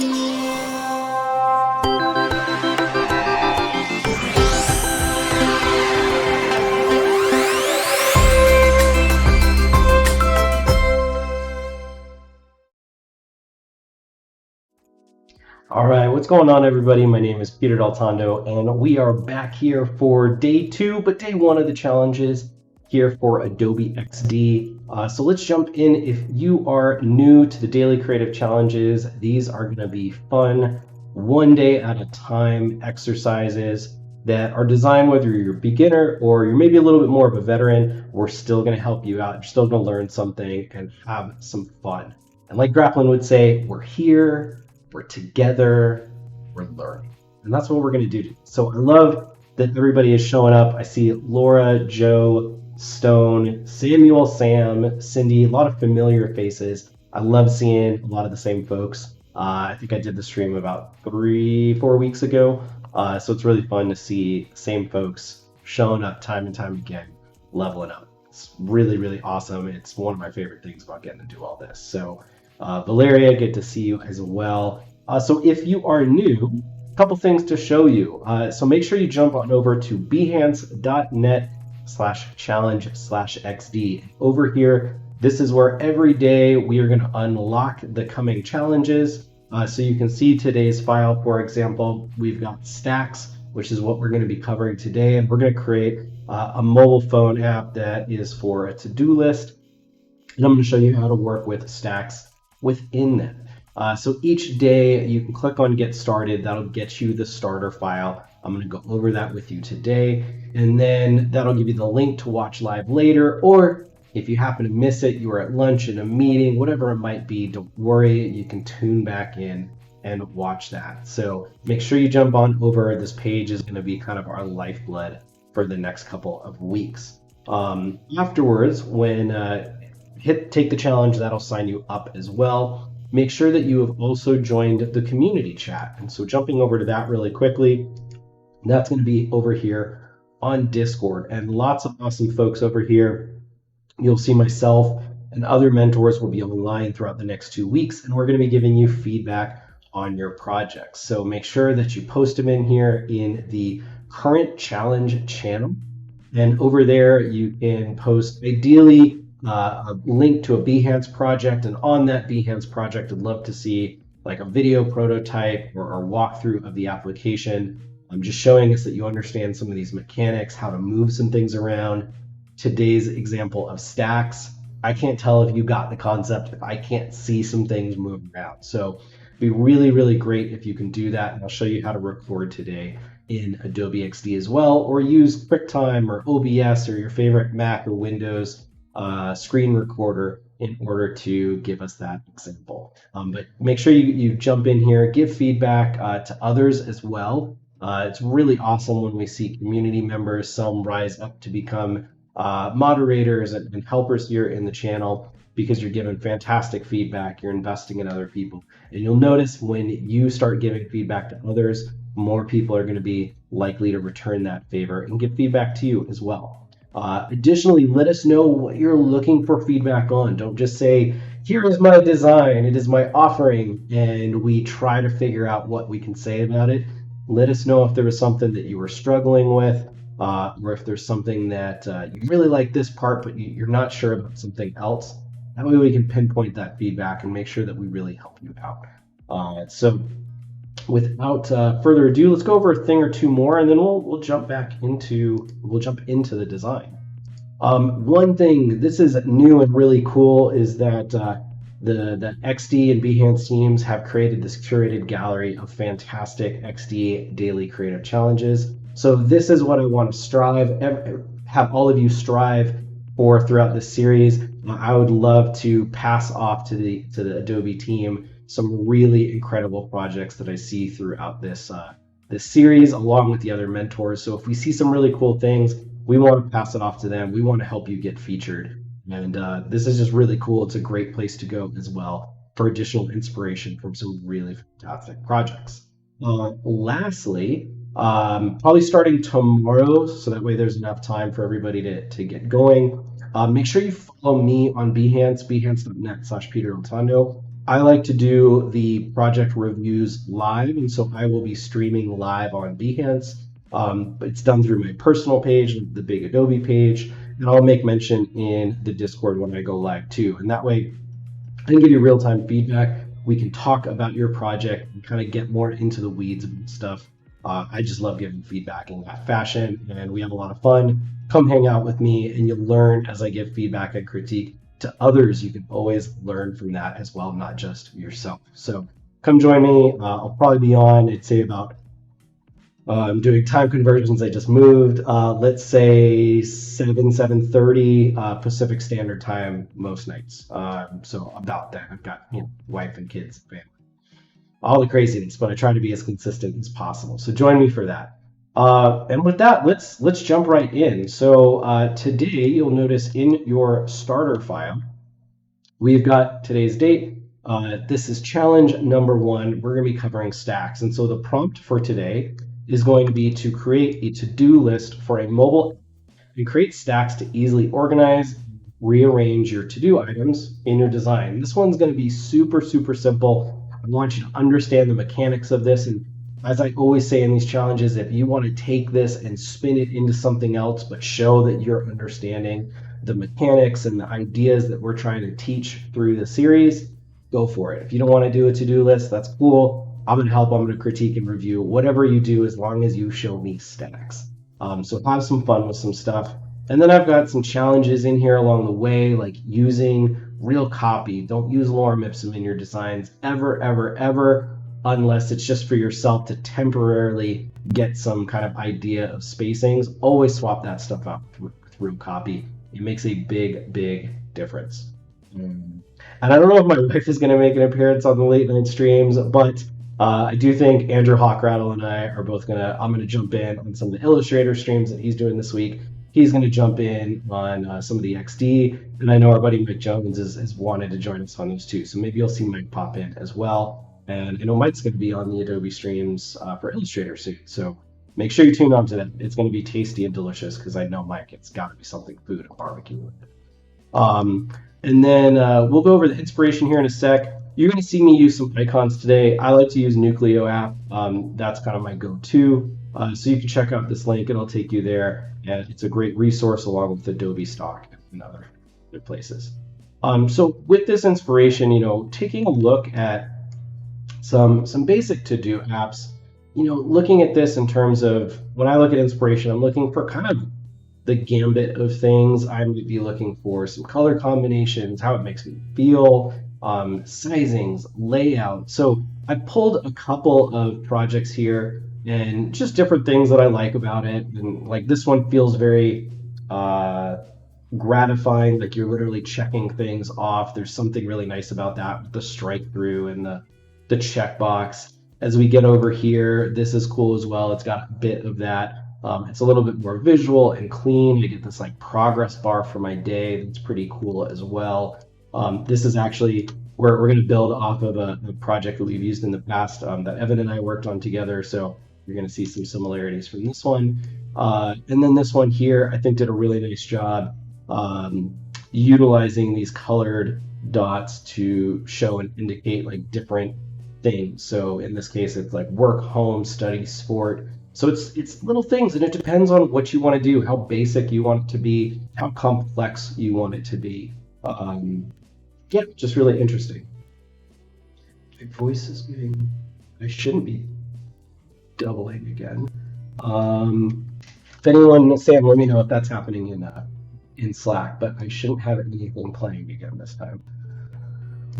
All right, what's going on, everybody? My name is Peter Daltondo, and we are back here for day 2, but day 1 of the challenges here for Adobe XD. So let's jump in. If you are new to the daily creative challenges, these are going to be fun, one day at a time exercises that are designed, whether you're a beginner or you're maybe a little bit more of a veteran. We're still going to help you out. You're still going to learn something and have some fun. And like Grappling would say, we're here. We're together, we're learning. And that's what we're going to do today. So I love that everybody is showing up. I see Laura, Joe, Stone, Samuel, Sam, Cindy, a lot of familiar faces. I love seeing a lot of the same folks. I think I did the stream about 3-4 weeks ago. So it's really fun to see the same folks showing up time and time again, leveling up. It's really, really awesome. It's one of my favorite things about getting to do all this. So Valeria, good to see you as well. So if you are new, a couple things to show you. So make sure you jump on over to behance.net/challenge/XD. Over here, this is where every day we are going to unlock the coming challenges. So you can see today's file, for example, we've got stacks, which is what we're going to be covering today. And we're going to create a mobile phone app that is for a to-do list. And I'm going to show you how to work with stacks within them. So each day you can click on get started. That'll get you the starter file. I'm going to go over that with you today, and then that'll give you the link to watch live later, or if you happen to miss it, you were at lunch, in a meeting, whatever it might be, don't worry, you can tune back in and watch that. So make sure you jump on over. This page is going to be kind of our lifeblood for the next couple of weeks. Afterwards, when take the challenge, that'll sign you up as well. Make sure that you have also joined the community chat. And so jumping over to that really quickly, that's going to be over here on Discord, and lots of awesome folks over here. You'll see myself and other mentors will be online throughout the next 2 weeks, and we're going to be giving you feedback on your projects. So make sure that you post them in here in the current challenge channel. And over there, you can post ideally a link to a Behance project, and on that Behance project, I'd love to see like a video prototype or a walkthrough of the application. I'm just showing us that you understand some of these mechanics, how to move some things around. Today's example of stacks, I can't tell if you got the concept if I can't see some things moving around. So it'd be really, really great if you can do that, and I'll show you how to record today in Adobe XD as well, or use QuickTime or OBS or your favorite Mac or Windows screen recorder in order to give us that example. But make sure you jump in here, give feedback to others as well. It's really awesome when we see community members, some rise up to become moderators and helpers here in the channel, because you're giving fantastic feedback, you're investing in other people. And you'll notice when you start giving feedback to others, more people are going to be likely to return that favor and give feedback to you as well. Additionally, let us know what you're looking for feedback on. Don't just say, here is my design, it is my offering, and we try to figure out what we can say about it. Let us know if there was something that you were struggling with, or if there's something that you really like this part, but you're not sure about something else. That way we can pinpoint that feedback and make sure that we really help you out. So without further ado, let's go over a thing or two more, and then we'll jump into the design. One thing, this is new and really cool, is that the XD and Behance teams have created this curated gallery of fantastic XD daily creative challenges. So this is what I want to have all of you strive for throughout this series. I would love to pass off to the Adobe team some really incredible projects that I see throughout this series, along with the other mentors. So if we see some really cool things, we want to pass it off to them. We want to help you get featured. And this is just really cool. It's a great place to go as well for additional inspiration from some really fantastic projects. Lastly, probably starting tomorrow, so that way there's enough time for everybody to get going. Make sure you follow me on Behance, behance.net/Peter Daltondo. I like to do the project reviews live, and so I will be streaming live on Behance. But it's done through my personal page, the big Adobe page, and I'll make mention in the Discord when I go live too. And that way, I can give you real-time feedback. We can talk about your project and kind of get more into the weeds and stuff. I just love giving feedback in that fashion, and we have a lot of fun. Come hang out with me, and you'll learn as I give feedback and critique to others. You can always learn from that as well, not just yourself. So come join me. I'll probably be on, I'd say about, I'm doing time conversions. I just moved, let's say 7:30 Pacific Standard Time most nights. So about that, I've got wife and kids, family, all the craziness, but I try to be as consistent as possible. So join me for that. And with that, let's jump right in. So today you'll notice in your starter file, we've got today's date. This is challenge number 1. We're going to be covering stacks. And so the prompt for today is going to be to create a to-do list for a mobile and create stacks to easily organize, rearrange your to-do items in your design. This one's going to be super, super simple. I want you to understand the mechanics of this. And as I always say in these challenges, if you want to take this and spin it into something else, but show that you're understanding the mechanics and the ideas that we're trying to teach through the series, go for it. If you don't want to do a to-do list, that's cool. I'm going to help. I'm going to critique and review whatever you do as long as you show me stacks. So have some fun with some stuff. And then I've got some challenges in here along the way, like using real copy. Don't use lorem ipsum in your designs ever, ever, ever, unless it's just for yourself to temporarily get some kind of idea of spacings. Always swap that stuff out with real copy. It makes a big, big difference. And I don't know if my wife is going to make an appearance on the late night streams, but I do think Andrew Hawkrattle and I are both I'm going to jump in on some of the Illustrator streams that he's doing this week. He's going to jump in on some of the XD, and I know our buddy Mike Jones has wanted to join us on those too. So maybe you'll see Mike pop in as well. And I know Mike's going to be on the Adobe streams for Illustrator soon. So make sure you tune on to that. It's going to be tasty and delicious because I know Mike, it's got to be something food and barbecue with it. And then we'll go over the inspiration here in a sec. You're going to see me use some icons today. I like to use Nucleo app. That's kind of my go-to. So you can check out this link. It'll take you there. And it's a great resource along with Adobe Stock and other places. So with this inspiration, taking a look at some basic to-do apps, looking at this in terms of when I look at inspiration, I'm looking for kind of the gambit of things. I might be looking for some color combinations, how it makes me feel, sizings, layout. So I pulled a couple of projects here and just different things that I like about it. And like this one feels very gratifying, like you're literally checking things off. There's something really nice about that with the strike through and the checkbox. As we get over here, this is cool as well. It's got a bit of that. It's a little bit more visual and clean. You get this like progress bar for my day. That's pretty cool as well. This is actually, we're going to build off of a project that we've used in the past that Evan and I worked on together. So you're going to see some similarities from this one. And then this one here, I think did a really nice job utilizing these colored dots to show and indicate like different things. So in this case, it's like work, home, study, sport. So it's little things, and it depends on what you want to do, how basic you want it to be, how complex you want it to be. Yeah, just really interesting. My voice is getting, I shouldn't be doubling again. If anyone, Sam, let me know if that's happening in Slack, but I shouldn't have anything playing again this time.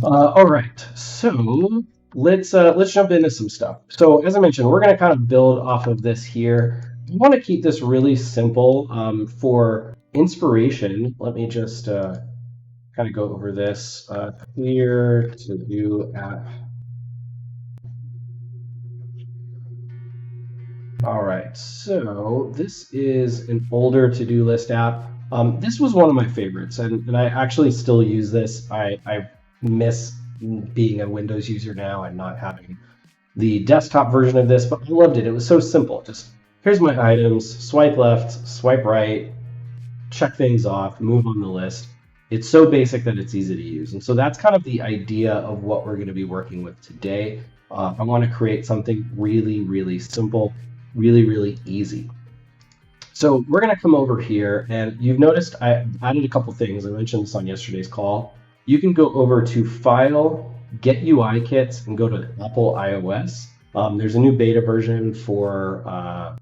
All right, so let's jump into some stuff. So as I mentioned, we're going to kind of build off of this here. I want to keep this really simple for inspiration. Let me just kind of go over this. Clear to-do app. All right, so this is an older to-do list app. This was one of my favorites, and I actually still use this. I miss being a Windows user now and not having the desktop version of this, but I loved it. It was so simple. Just here's my items, swipe left, swipe right, check things off, move on the list. it's so basic that it's easy to use. And so that's kind of the idea of what we're going to be working with today. I want to create something really, really simple, really, really easy. So we're going to come over here, and you've noticed I added a couple things. I mentioned this on yesterday's call. You can go over to File, Get UI Kits, and go to Apple iOS. There's a new beta version for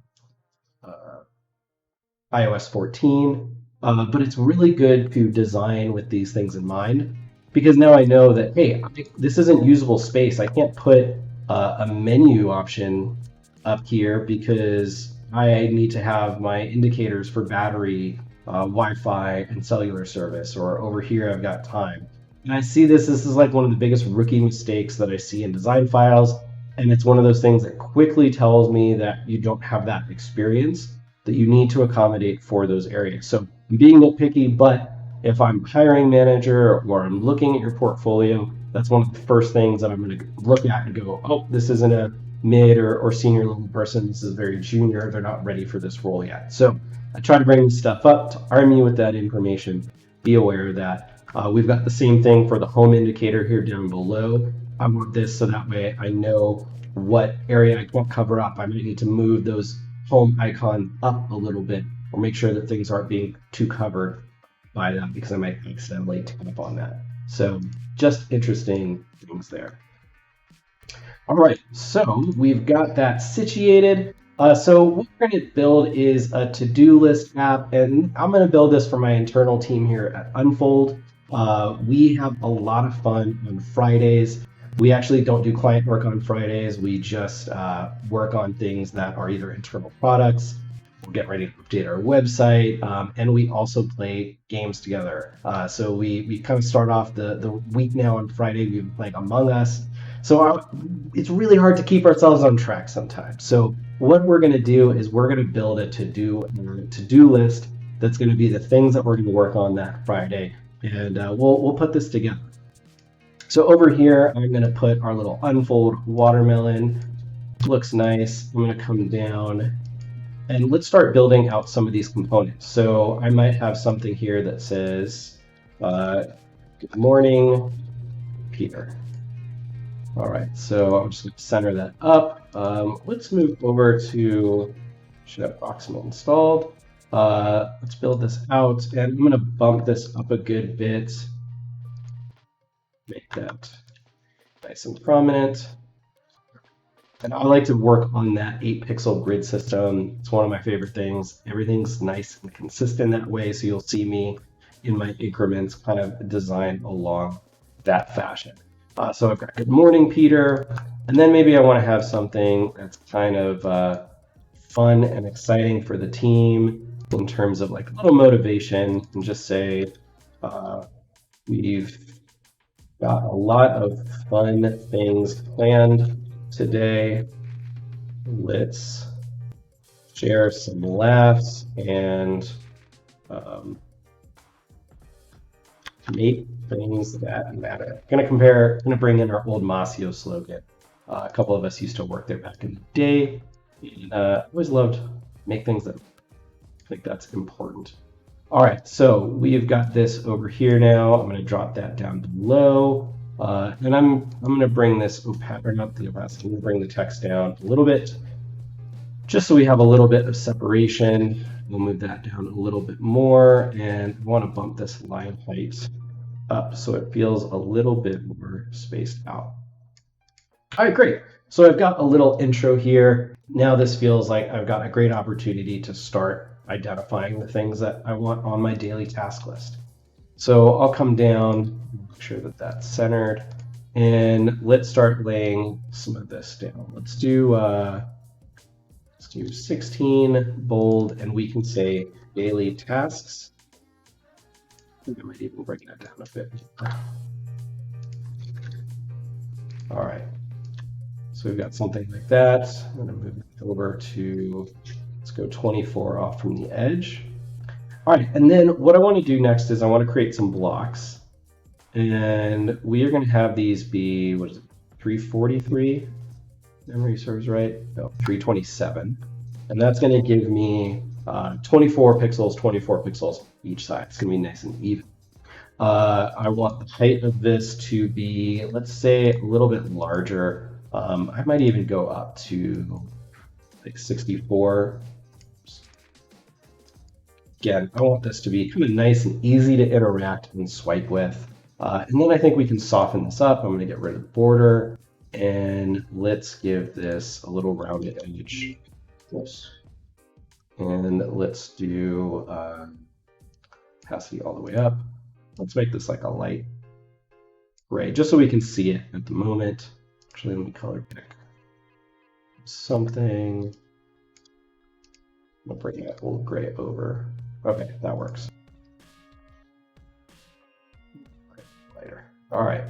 iOS 14, but it's really good to design with these things in mind, because now I know that, hey, this isn't usable space. I can't put a menu option up here because I need to have my indicators for battery, Wi-Fi, and cellular service, or over here I've got time. And I see this is like one of the biggest rookie mistakes that I see in design files, and it's one of those things that quickly tells me that you don't have that experience that you need to accommodate for those areas. So I'm being nitpicky, but if I'm hiring manager or I'm looking at your portfolio, that's one of the first things that I'm going to look at and go, oh, this isn't a mid or senior level person. This is very junior. They're not ready for this role yet. So I try to bring stuff up to arm you with that information. Be aware of that. We've got the same thing for the home indicator here down below. I want this so that way I know what area I can't cover up. I might need to move those home icon up a little bit, or make sure that things aren't being too covered by that, because I might accidentally tap on that. So just interesting things there. All right, so we've got that situated. So what we're going to build is a to-do list app, and I'm going to build this for my internal team here at Unfold. We have a lot of fun on Fridays. We actually don't do client work on Fridays. We just work on things that are either internal products. We'll get ready to update our website, and we also play games together. So we kind of start off the week now on Friday. We've been playing Among Us. So it's really hard to keep ourselves on track sometimes. So what we're going to do is we're going to build a to-do list that's going to be the things that we're going to work on that Friday, and we'll put this together. So over here, I'm going to put our little Unfold watermelon. Looks nice. I'm going to come down and let's start building out some of these components. So I might have something here that says, good morning, Peter. All right, so I'm just going to center that up. Let's move over to, should have Proxima installed. Let's build this out, and I'm going to bump this up a good bit. Make that nice and prominent. And I like to work on that 8-pixel grid system. It's one of my favorite things. Everything's nice and consistent that way, so you'll see me in my increments kind of design along that fashion. So I've got good morning, Peter. And then maybe I want to have something that's kind of fun and exciting for the team in terms of like a little motivation, and just say, we've got a lot of fun things planned today. Let's share some laughs and make things that matter. I'm gonna bring in our old Masio slogan. A couple of us used to work there back in the day, and always loved make things that I think that's important. All right, so we've got this over here now. I'm going to drop that down below, and I'm going to bring this opacity, or not the opacity. I'm going to bring the text down a little bit, just so we have a little bit of separation. We'll move that down a little bit more, and I want to bump this line height up so it feels a little bit more spaced out. All right, great. So I've got a little intro here. Now this feels like I've got a great opportunity to start identifying the things that I want on my daily task list. So I'll come down, make sure that that's centered, and let's start laying some of this down. Let's do 16 bold, and we can say daily tasks. I think I might even break that down a bit. All right. So we've got something like that. I'm going to move it over to, let's go 24 off from the edge. All right, and then what I want to do next is I want to create some blocks. And we are going to have these be, what is it, 343? Memory serves right? No, 327. And that's going to give me 24 pixels each side. It's going to be nice and even. I want the height of this to be, let's say, a little bit larger. I might even go up to like 64. Again, I want this to be kind of nice and easy to interact and swipe with. And then I think we can soften this up. I'm going to get rid of the border, and let's give this a little rounded edge. Oops. And let's do opacity all the way up. Let's make this like a light gray, just so we can see it at the moment. Actually, let me color pick something. I'll bring that little gray over. Okay, that works. Lighter. All right.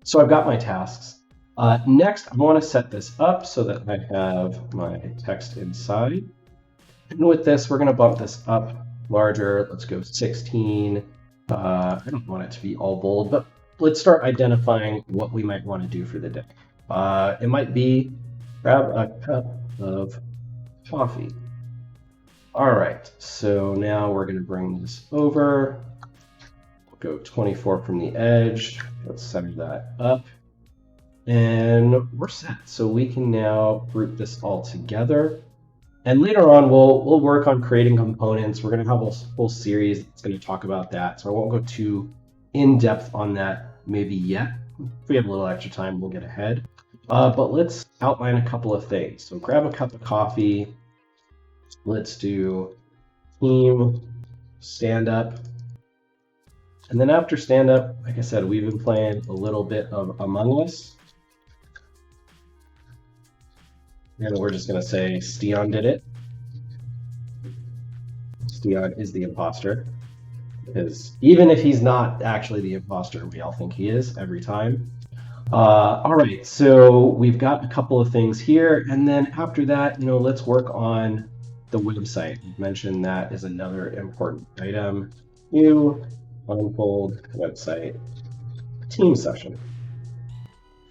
So I've got my tasks. Next, I want to set this up so that I have my text inside. And with this, we're going to bump this up larger. Let's go 16. I don't want it to be all bold, but let's start identifying what we might want to do for the day. It might be grab a cup of coffee. All right, so now we're going to bring this over. We'll go 24 from the edge. Let's center that up. And we're set. So we can now group this all together. And later on, we'll work on creating components. We're going to have a whole series that's going to talk about that. So I won't go too in-depth on that maybe yet. If we have a little extra time, we'll get ahead. But let's outline a couple of things. So grab a cup of coffee. Let's do team stand up. And then after stand up, like I said, we've been playing a little bit of Among Us. And we're just going to say Stian did it. Stian is the imposter. Because even if he's not actually the imposter, we all think he is every time. All right, so we've got a couple of things here. And then after that, let's work on the website. You mentioned that is another important item. New unfold website team session.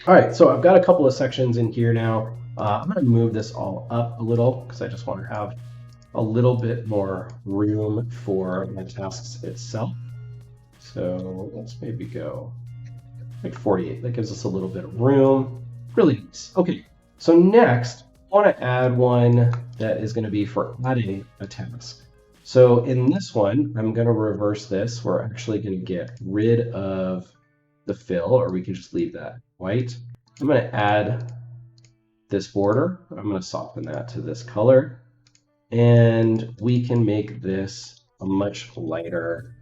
All right, so I've got a couple of sections in here now. I'm going to move this all up a little because I just want to have a little bit more room for my tasks itself. So let's maybe go like 48. That gives us a little bit of room. Really nice. Okay, so next, I want to add one that is going to be for adding a task. So in this one, I'm going to reverse this. We're actually going to get rid of the fill, or we can just leave that white. I'm going to add this border. I'm going to soften that to this color, and we can make this a much lighter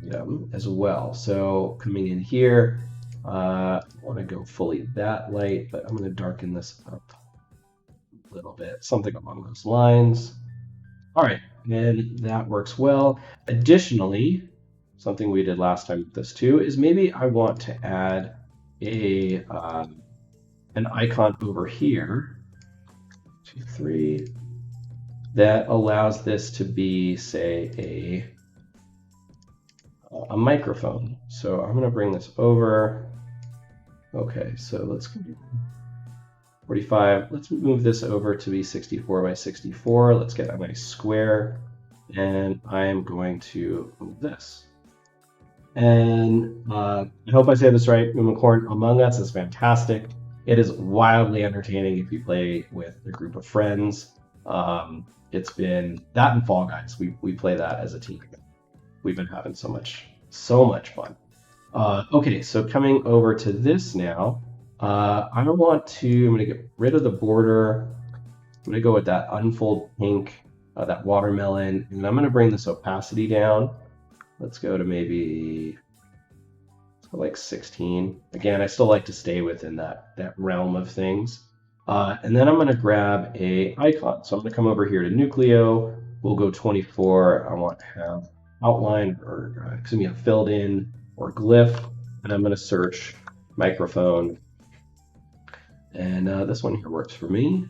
item as well. So coming in here, I want to go fully that light, but I'm going to darken this up a little bit, something along those lines. All right, and that works well. Additionally, something we did last time with this too is maybe I want to add a an icon over here, 2, 3, that allows this to be, say, a microphone. So I'm going to bring this over. Okay, so let's go 45. Let's move this over to be 64 by 64. Let's get a nice square, and I am going to move this. And I hope I say this right. Unicorn Among Us is fantastic. It is wildly entertaining if you play with a group of friends. It's been that and Fall Guys. We play that as a team. We've been having so much fun. Okay, so coming over to this now, I'm going to get rid of the border. I'm going to go with that unfold pink, that watermelon, and I'm going to bring this opacity down. Let's go to maybe like 16. Again, I still like to stay within that realm of things. And then I'm going to grab a icon. So I'm going to come over here to Nucleo. We'll go 24. I want to have outline, or excuse me, a filled in or glyph. And I'm going to search microphone. And this one here works for me.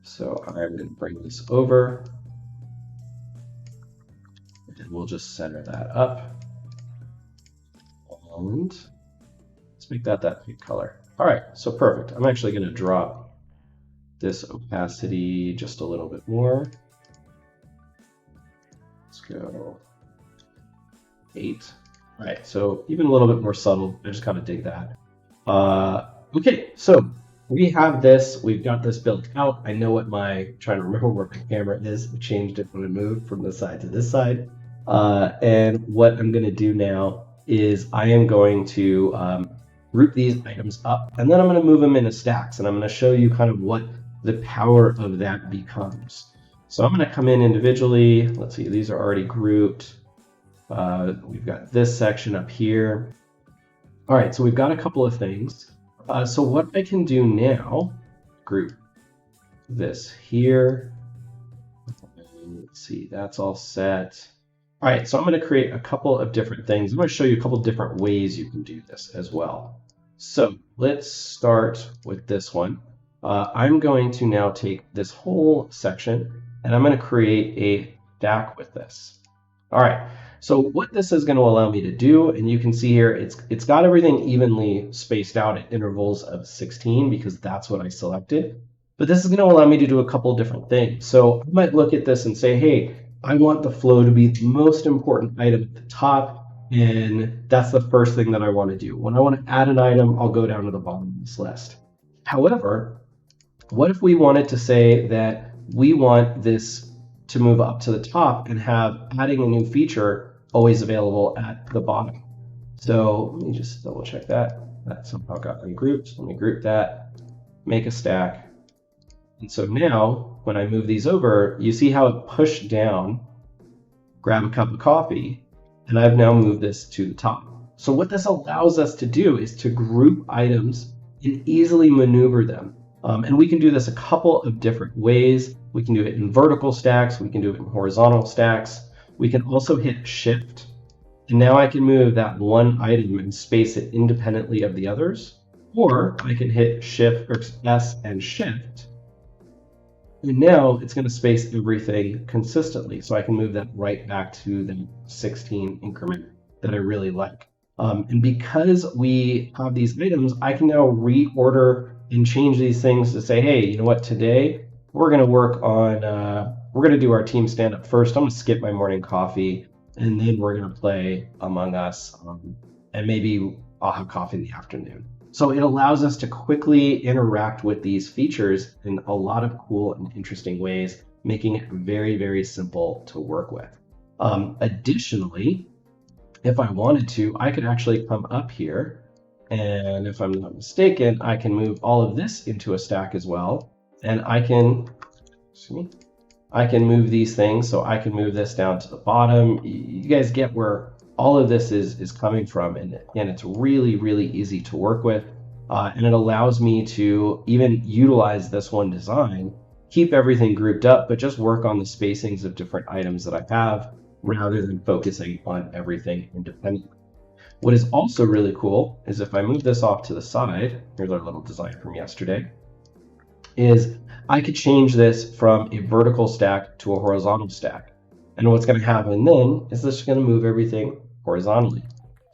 So I'm going to bring this over. And we'll just center that up. And let's make that pink color. All right, so perfect. I'm actually going to drop this opacity just a little bit more. Let's go 8. All right, so even a little bit more subtle. I just kind of dig that. Okay, so we have this. We've got this built out. I know what trying to remember where my camera is. I changed it when I moved from this side to this side. And what I'm going to do now is I am going to group these items up, and then I'm going to move them into stacks, and I'm going to show you kind of what the power of that becomes. So I'm going to come in individually. Let's see, these are already grouped. We've got this section up here. All right, so we've got a couple of things. So what I can do now, group this here. Let's see, that's all set. All right, so I'm going to create a couple of different things. I'm going to show you a couple of different ways you can do this as well. So let's start with this one. I'm going to now take this whole section and I'm going to create a stack with this. All right, so what this is going to allow me to do, and you can see here, it's got everything evenly spaced out at intervals of 16 because that's what I selected. But this is going to allow me to do a couple of different things. So I might look at this and say, hey, I want the flow to be the most important item at the top, and that's the first thing that I want to do. When I want to add an item, I'll go down to the bottom of this list. However, what if we wanted to say that we want this to move up to the top and have adding a new feature always available at the bottom? So let me just double check that. That somehow got ungrouped. Let me group that, make a stack. And so now when I move these over, you see how it pushed down, grab a cup of coffee, and I've now moved this to the top. So what this allows us to do is to group items and easily maneuver them. And we can do this a couple of different ways. We can do it in vertical stacks. We can do it in horizontal stacks. We can also hit Shift. And now I can move that one item and space it independently of the others. Or I can hit Shift or S and Shift. And now it's going to space everything consistently. So I can move that right back to the 16 increment that I really like. And because we have these items, I can now reorder and change these things to say, hey, you know what, today we're going to work on, we're going to do our team stand-up first. I'm going to skip my morning coffee, and then we're going to play Among Us, and maybe I'll have coffee in the afternoon. So it allows us to quickly interact with these features in a lot of cool and interesting ways, making it very, very simple to work with. Additionally, if I wanted to, I could actually come up here, and if I'm not mistaken, I can move all of this into a stack as well. And I can move these things. So I can move this down to the bottom. You guys get where all of this is coming from. And it's really, really easy to work with. And it allows me to even utilize this one design, keep everything grouped up, but just work on the spacings of different items that I have rather than focusing on everything independently. What is also really cool is if I move this off to the side, here's our little design from yesterday, is I could change this from a vertical stack to a horizontal stack. And what's going to happen then is this is going to move everything horizontally.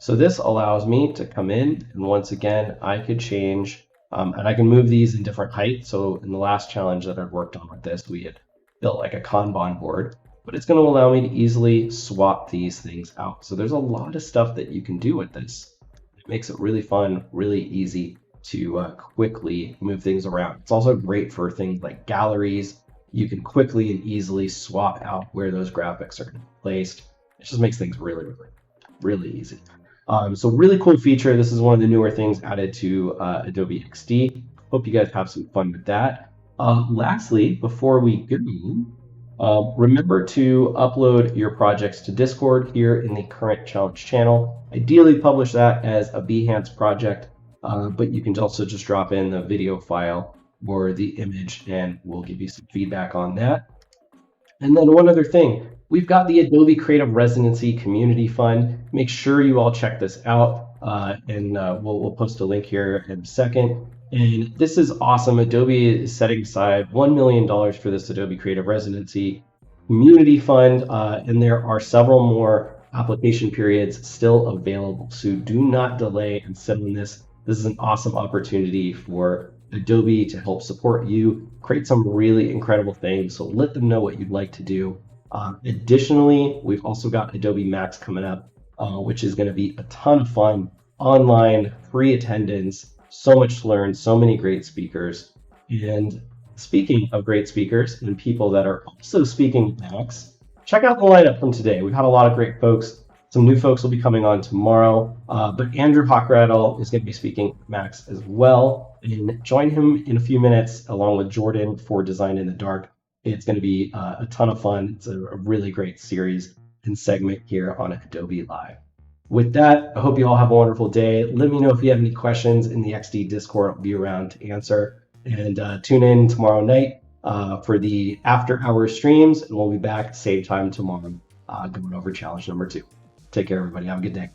So this allows me to come in, and once again, I could change, and I can move these in different heights. So in the last challenge that I've worked on with this, we had built like a Kanban board, but it's going to allow me to easily swap these things out. So there's a lot of stuff that you can do with this. It makes it really fun, really easy to quickly move things around. It's also great for things like galleries. You can quickly and easily swap out where those graphics are going to be placed. It just makes things really, really, really easy. So really cool feature. This is one of the newer things added to Adobe XD. Hope you guys have some fun with that. Lastly, before we go, remember to upload your projects to Discord here in the current challenge channel. Ideally publish that as a Behance project, but you can also just drop in the video file or the image and we'll give you some feedback on that. And then one other thing, we've got the Adobe Creative Residency Community Fund. Make sure you all check this out, and we'll post a link here in a second. And this is awesome. Adobe is setting aside $1 million for this Adobe Creative Residency Community Fund, and there are several more application periods still available. So do not delay and sit on this. This is an awesome opportunity for Adobe to help support you, create some really incredible things. So let them know what you'd like to do. Additionally, we've also got Adobe Max coming up which is going to be a ton of fun. Online, free attendance, so much to learn, so many great speakers. And speaking of great speakers and people that are also speaking at Max, check out the lineup from today. We've had a lot of great folks. Some new folks will be coming on tomorrow, but Andrew Hockrattle is going to be speaking at Max as well. And join him in a few minutes along with Jordan for Design in the Dark. It's going to be a ton of fun. It's a really great series and segment here on Adobe Live. With that, I hope you all have a wonderful day. Let me know if you have any questions in the XD Discord. I'll be around to answer. And tune in tomorrow night for the after hours streams, and we'll be back same time tomorrow going over challenge number 2. Take care, everybody. Have a good day.